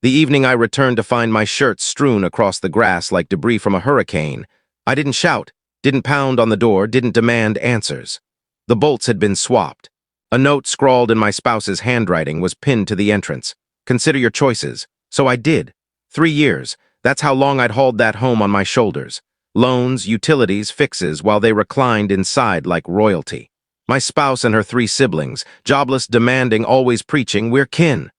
The evening I returned to find my shirt strewn across the grass like debris from a hurricane. I didn't shout, didn't pound on the door, didn't demand answers. The bolts had been swapped. A note scrawled in my spouse's handwriting was pinned to the entrance. Consider your choices. So I did. 3 years. That's how long I'd hauled that home on my shoulders. Loans, utilities, fixes, while they reclined inside like royalty. My spouse and her 3 siblings, jobless, demanding, always preaching, we're kin.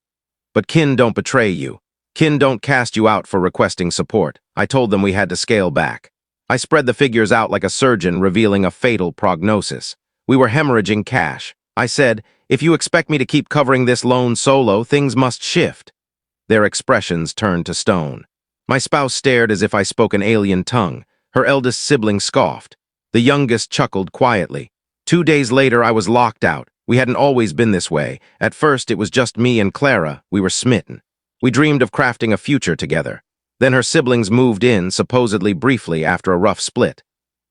But kin don't betray you. Kin don't cast you out for requesting support. I told them we had to scale back. I spread the figures out like a surgeon revealing a fatal prognosis. We were hemorrhaging cash. I said, if you expect me to keep covering this loan solo, things must shift. Their expressions turned to stone. My spouse stared as if I spoke an alien tongue. Her eldest sibling scoffed. The youngest chuckled quietly. 2 days later, I was locked out. We hadn't always been this way. At first, it was just me and Clara. We were smitten. We dreamed of crafting a future together. Then her siblings moved in, supposedly briefly, after a rough split.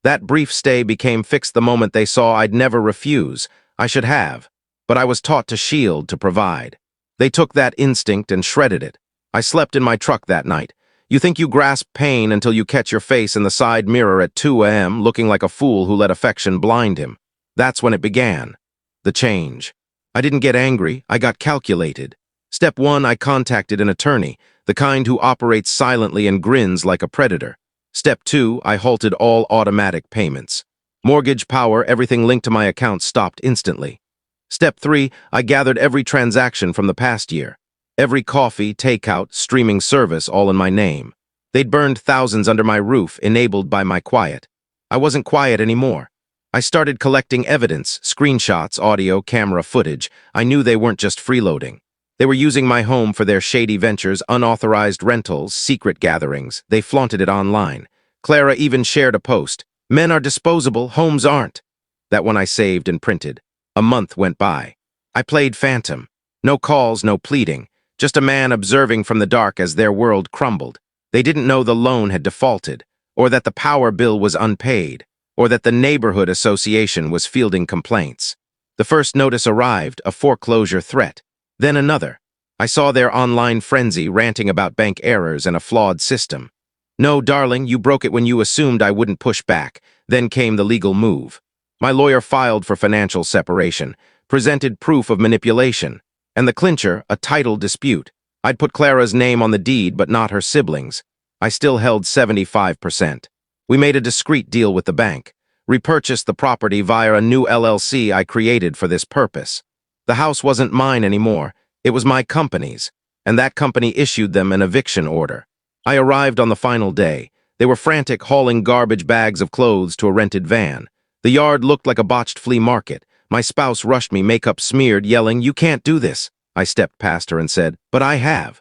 That brief stay became fixed the moment they saw I'd never refuse. I should have. But I was taught to shield, to provide. They took that instinct and shredded it. I slept in my truck that night. You think you grasp pain until you catch your face in the side mirror at 2 a.m. looking like a fool who let affection blind him. That's when it began. The change. I didn't get angry, I got calculated. Step 1, I contacted an attorney, the kind who operates silently and grins like a predator. Step 2, I halted all automatic payments. Mortgage, power, everything linked to my account stopped instantly. Step 3, I gathered every transaction from the past year. Every coffee, takeout, streaming service, all in my name. They'd burned thousands under my roof, enabled by my quiet. I wasn't quiet anymore. I started collecting evidence, screenshots, audio, camera footage. I knew they weren't just freeloading. They were using my home for their shady ventures, unauthorized rentals, secret gatherings. They flaunted it online. Clara even shared a post. Men are disposable, homes aren't. That one I saved and printed. A month went by. I played Phantom. No calls, no pleading. Just a man observing from the dark as their world crumbled. They didn't know the loan had defaulted, or that the power bill was unpaid, or that the neighborhood association was fielding complaints. The first notice arrived, a foreclosure threat. Then another. I saw their online frenzy ranting about bank errors and a flawed system. No, darling, you broke it when you assumed I wouldn't push back. Then came the legal move. My lawyer filed for financial separation, presented proof of manipulation, and the clincher, a title dispute. I'd put Clara's name on the deed, but not her siblings. I still held 75%. We made a discreet deal with the bank, repurchased the property via a new LLC I created for this purpose. The house wasn't mine anymore, it was my company's, and that company issued them an eviction order. I arrived on the final day. They were frantic, hauling garbage bags of clothes to a rented van. The yard looked like a botched flea market. My spouse rushed me, makeup smeared, yelling, "You can't do this." I stepped past her and said, "But I have."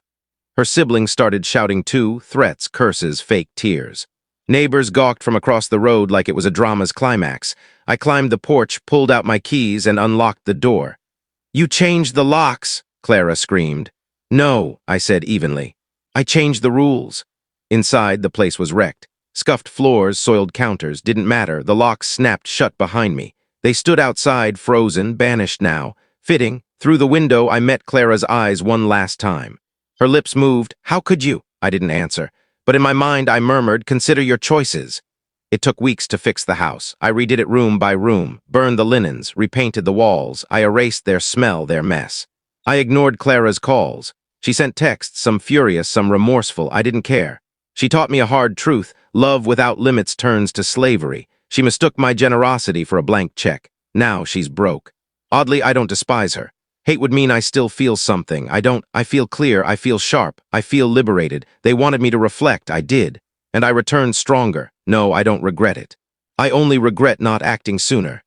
Her siblings started shouting too, threats, curses, fake tears. Neighbors gawked from across the road like it was a drama's climax. I climbed the porch, pulled out my keys, and unlocked the door. "You changed the locks," Clara screamed. "No," I said evenly. "I changed the rules." Inside, the place was wrecked. Scuffed floors, soiled counters, didn't matter. The locks snapped shut behind me. They stood outside, frozen, banished now. Fitting, through the window, I met Clara's eyes one last time. Her lips moved. "How could you?" I didn't answer. But in my mind, I murmured, "Consider your choices." It took weeks to fix the house. I redid it room by room, burned the linens, repainted the walls. I erased their smell, their mess. I ignored Clara's calls. She sent texts, some furious, some remorseful. I didn't care. She taught me a hard truth. Love without limits turns to slavery. She mistook my generosity for a blank check. Now she's broke. Oddly, I don't despise her. Hate would mean I still feel something. I don't. I feel clear. I feel sharp. I feel liberated. They wanted me to reflect. I did. And I returned stronger. No, I don't regret it. I only regret not acting sooner.